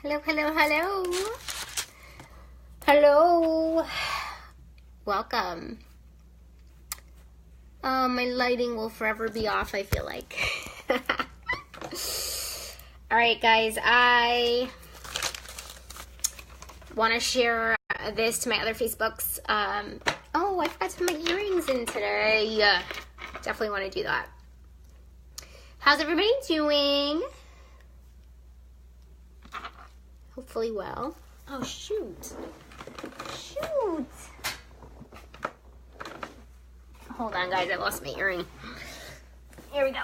Hello, hello, hello. Hello. Welcome. My lighting will forever be off, I feel like. Alright, guys, I want to share this to my other Facebooks. Oh, I forgot to put my earrings in today. Definitely want to do that. How's everybody doing? Hopefully well. Oh, shoot. Shoot. Hold on, guys. I lost my earring. Here we go.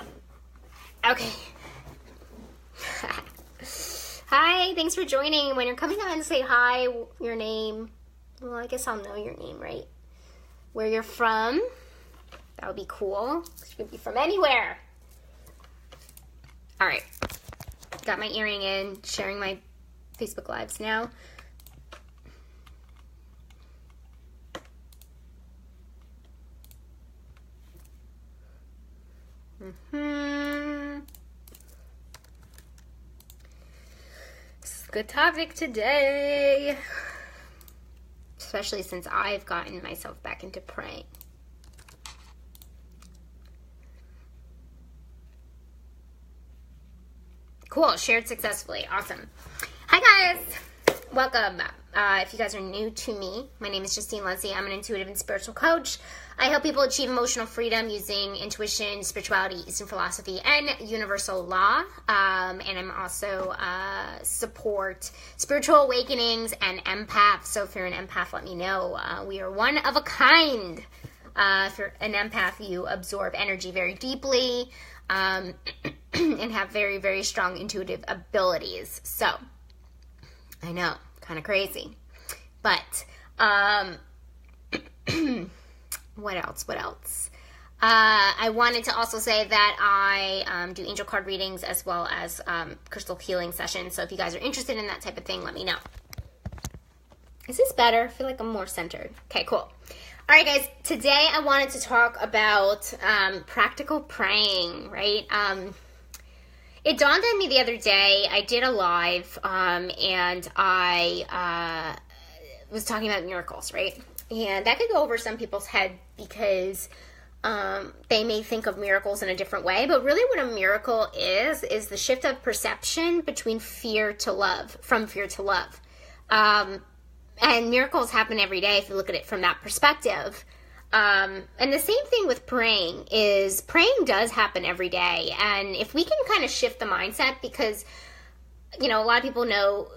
Okay. Hi. Thanks for joining. When you're coming on to say hi, your name. Well, I guess I'll know your name, right? Where you're from. That would be cool. You could be from anywhere. All right. Got my earring in. Sharing my Facebook Lives now. This is a good topic today. Especially since I've gotten myself back into praying. Cool, shared successfully. Awesome. Hi guys, welcome. If you guys are new to me, my name is Justine Leslie. I'm an intuitive and spiritual coach. I help people achieve emotional freedom using intuition, spirituality, Eastern philosophy, and universal law. And I'm also support spiritual awakenings and empaths. So if you're an empath, let me know. We are one of a kind. If you're an empath, you absorb energy very deeply and have very, very strong intuitive abilities. So I know, kind of crazy. But what else? I wanted to also say that I do angel card readings as well as crystal healing sessions. So if you guys are interested in that type of thing, let me know. Is this better? I feel like I'm more centered. Okay, cool. All right, guys. Today I wanted to talk about practical praying, right? It dawned on me the other day. I did a live, and I was talking about miracles, right? And that could go over some people's head because they may think of miracles in a different way. But really what a miracle is the shift of perception between fear to love, from fear to love. And miracles happen every day if you look at it from that perspective. And the same thing with praying is praying does happen every day. And if we can kind of shift the mindset, because, you know, a lot of people know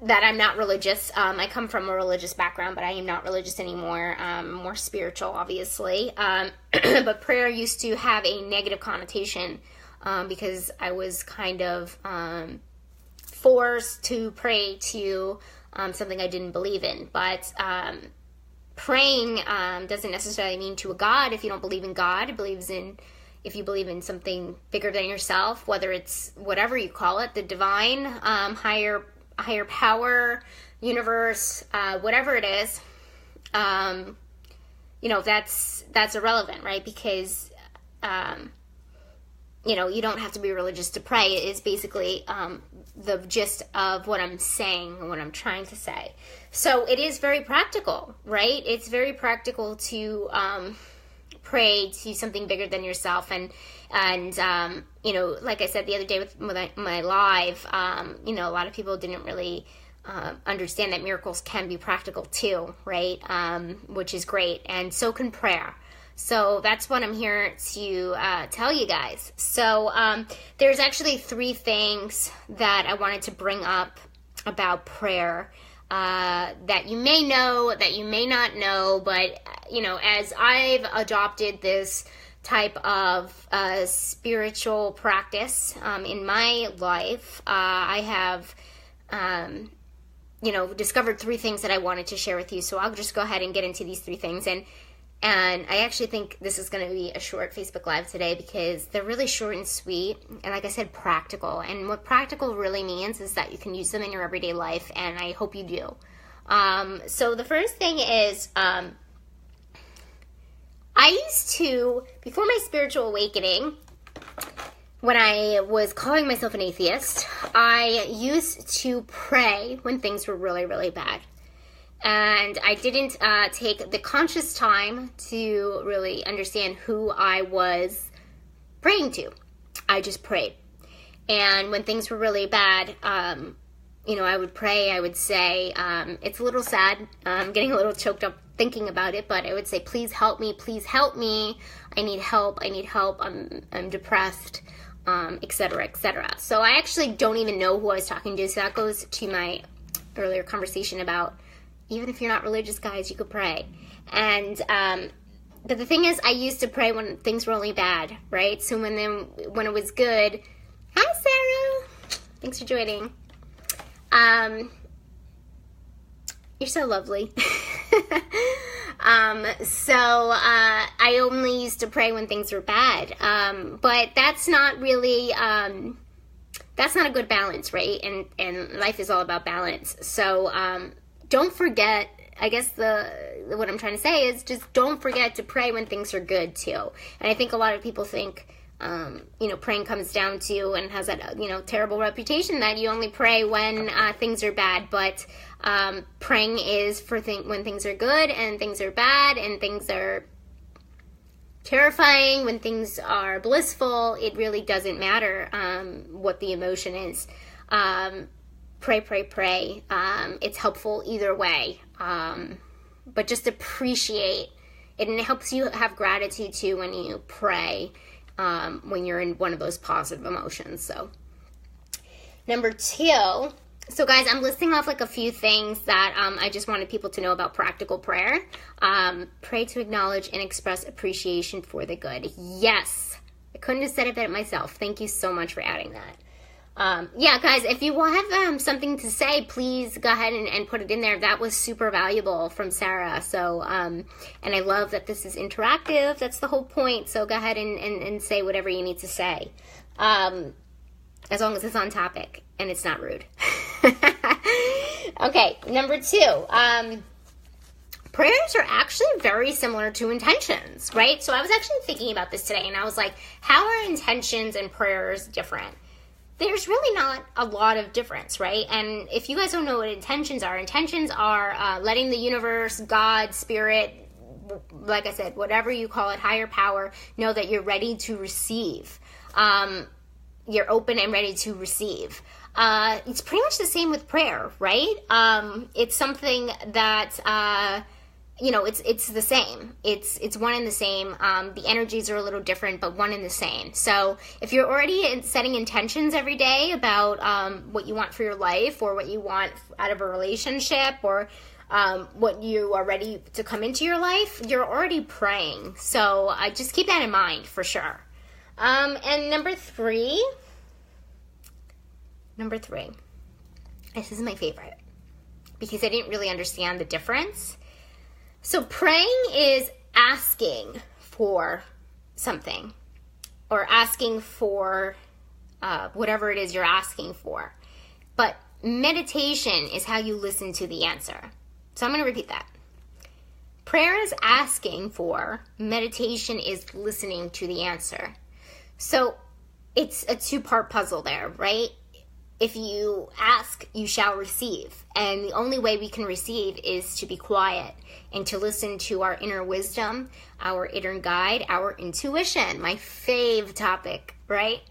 that I'm not religious. I come from a religious background, but I am not religious anymore. More spiritual, obviously. But prayer used to have a negative connotation because I was kind of forced to pray to something I didn't believe in. But praying doesn't necessarily mean to a God. If you don't believe in God, if you believe in something bigger than yourself, whether it's whatever you call it, the divine, higher power, universe, whatever it is, you know, that's irrelevant, right? Because you know, you don't have to be religious to pray. It is basically the gist of what I'm saying and what I'm trying to say. So it is very practical, right? It's very practical to pray to something bigger than yourself. And you know, like I said the other day with my live, you know, a lot of people didn't really understand that miracles can be practical too, right? Which is great. And so can prayer. So that's what I'm here to tell you guys. So there's actually 3 things that I wanted to bring up about prayer that you may know, that you may not know, but, you know, as I've adopted this type of spiritual practice in my life, I have, you know, discovered 3 things that I wanted to share with you. So I'll just go ahead and get into these 3 things. And I actually think this is going to be a short Facebook Live today because they're really short and sweet. And like I said, practical. And what practical really means is that you can use them in your everyday life. And I hope you do. So the first thing is I used to, before my spiritual awakening, when I was calling myself an atheist, I used to pray when things were really, really bad. And I didn't take the conscious time to really understand who I was praying to. I just prayed. And when things were really bad, I would pray. I would say, it's a little sad. I'm getting a little choked up thinking about it, but I would say, please help me. Please help me. I need help. I need help. I'm depressed. etc., etc. So I actually don't even know who I was talking to. So that goes to my earlier conversation about even if you're not religious, guys, you could pray. And but the thing is, I used to pray when things were really bad, right? So when it was good, hi Sarah, thanks for joining. You're so lovely. I only used to pray when things were bad. But that's not really, that's not a good balance, right? And life is all about balance. So, don't forget, I guess what I'm trying to say is just don't forget to pray when things are good too. And I think a lot of people think, praying comes down to and has that, terrible reputation that you only pray when things are bad. But praying is for when things are good and things are bad and things are terrifying, when things are blissful. It really doesn't matter what the emotion is. Pray, pray, pray. It's helpful either way. But just appreciate it, and it helps you have gratitude too when you pray. When you're in one of those positive emotions. So, number 2. So, guys, I'm listing off like a few things that I just wanted people to know about practical prayer. Pray to acknowledge and express appreciation for the good. Yes, I couldn't have said it better myself. Thank you so much for adding that. Guys, if you have something to say, please go ahead and put it in there. That was super valuable from Sarah. So, and I love that this is interactive. That's the whole point. So go ahead and say whatever you need to say. As long as it's on topic and it's not rude. Okay, number 2. Prayers are actually very similar to intentions, right? So I was actually thinking about this today, and I was like, how are intentions and prayers different? There's really not a lot of difference, right? And if you guys don't know what intentions are letting the universe, God, spirit, like I said, whatever you call it, higher power, know that you're ready to receive. You're open and ready to receive. It's pretty much the same with prayer, right? It's something that, it's the same. It's one and the same. The energies are a little different, but one and the same. So if you're already setting intentions every day about what you want for your life, or what you want out of a relationship, or what you are ready to come into your life, you're already praying. So just keep that in mind for sure. And number 3, this is my favorite because I didn't really understand the difference. So praying is asking for something, or asking for whatever it is you're asking for. But meditation is how you listen to the answer. So I'm going to repeat that. Prayer is asking for, meditation is listening to the answer. So it's a 2-part puzzle there, right? If you ask, you shall receive. And the only way we can receive is to be quiet and to listen to our inner wisdom, our inner guide, our intuition, my fave topic, right?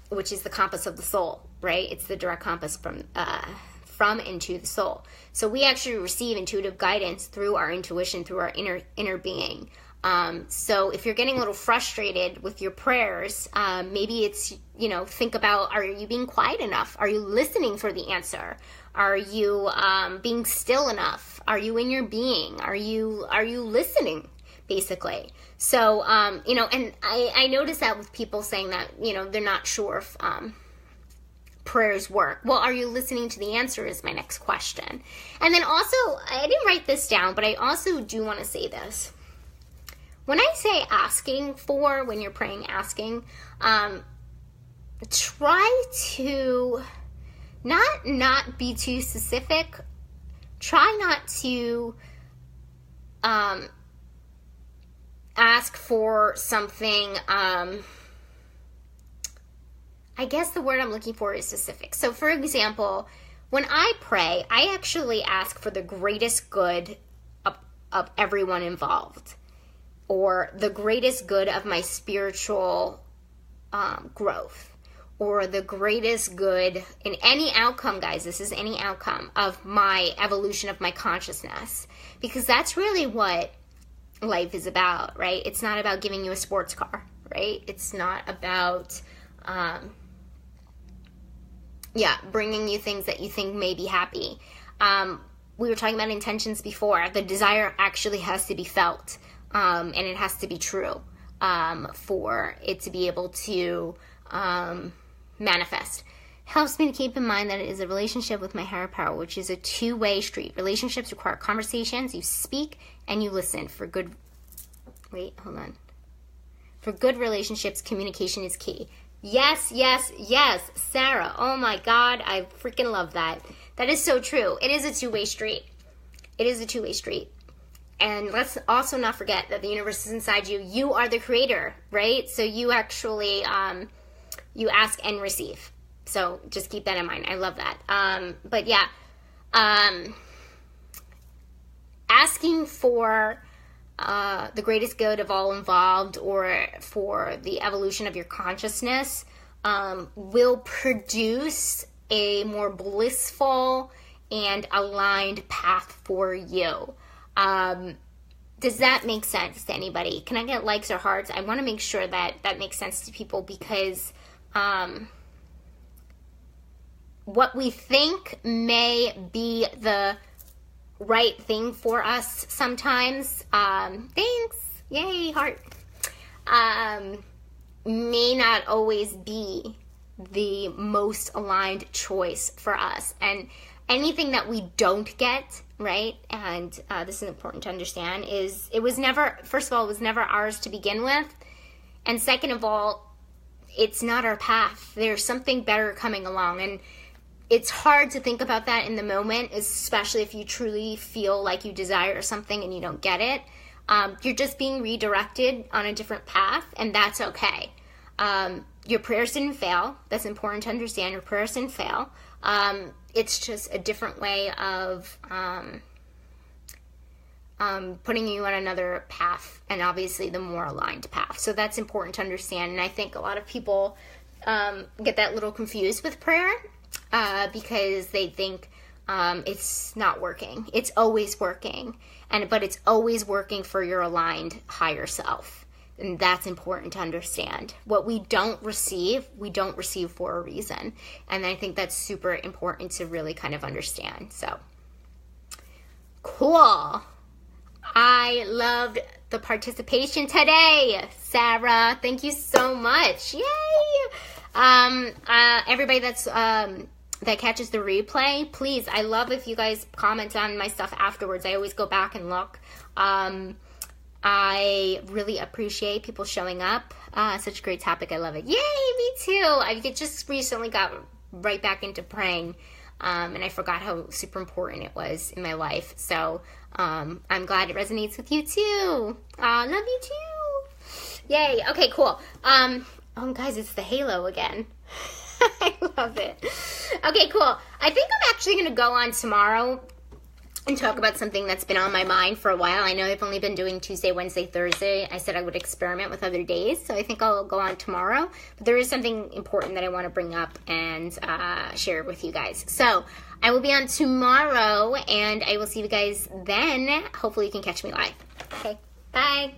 Which is the compass of the soul, right? It's the direct compass from and to the soul. So we actually receive intuitive guidance through our intuition, through our inner being. So if you're getting a little frustrated with your prayers, maybe it's, think about, are you being quiet enough? Are you listening for the answer? Are you being still enough? Are you in your being? Are you listening, basically? So, and I notice that with people saying that, they're not sure if prayers work. Well, are you listening to the answer is my next question. And then also, I didn't write this down, but I also do want to say this. When I say asking for, when you're praying asking, try to not be too specific. Try not to ask for something I guess the word I'm looking for is specific. So for example, when I pray, I actually ask for the greatest good of everyone involved, or the greatest good of my spiritual growth, or the greatest good in any outcome, guys. This is any outcome of my evolution of my consciousness, because that's really what life is about, right? It's not about giving you a sports car, right? It's not about bringing you things that you think may be happy. We were talking about intentions before. The desire actually has to be felt, and it has to be true for it to be able to manifest. Helps me to keep in mind that it is a relationship with my higher power, which is a two-way street. Relationships require conversations. You speak and you listen. For good relationships, communication is key. Yes, yes, yes, Sarah. Oh my God, I freaking love that. That is so true. It is a two-way street. It is a two-way street. And let's also not forget that the universe is inside you. You are the creator, right? So you actually, you ask and receive. So just keep that in mind. I love that. But yeah, asking for the greatest good of all involved, or for the evolution of your consciousness, will produce a more blissful and aligned path for you. Does that make sense to anybody? Can I get likes or hearts? I want to make sure that that makes sense to people, because what we think may be the right thing for us sometimes, thanks, yay, heart, may not always be the most aligned choice for us. And anything that we don't get, right, and this is important to understand, is it was never, first of all, it was never ours to begin with, and second of all, it's not our path. There's something better coming along, and it's hard to think about that in the moment, especially if you truly feel like you desire something and you don't get it. You're just being redirected on a different path, and that's okay. Your prayers didn't fail. That's important to understand. Your prayers didn't fail. It's just a different way of putting you on another path, and obviously the more aligned path. So that's important to understand. And I think a lot of people get that little confused with prayer because they think it's not working. It's always working, but it's always working for your aligned higher self. And that's important to understand. What we don't receive for a reason. And I think that's super important to really kind of understand. So, cool. I loved the participation today, Sarah. Thank you so much. Yay! Everybody that's that catches the replay, please, I love if you guys comment on my stuff afterwards. I always go back and look. I really appreciate people showing up. Such a great topic. I love it. Yay, me too. I just recently got right back into praying, and I forgot how super important it was in my life. So I'm glad it resonates with you too. Love you too. Yay. Okay, cool. Oh, guys, it's the halo again. I love it. Okay, cool. I think I'm actually going to go on tomorrow and talk about something that's been on my mind for a while. I know I've only been doing Tuesday, Wednesday, Thursday. I said I would experiment with other days, so I think I'll go on tomorrow. But there is something important that I want to bring up and share with you guys. So I will be on tomorrow, and I will see you guys then. Hopefully you can catch me live. Okay, bye.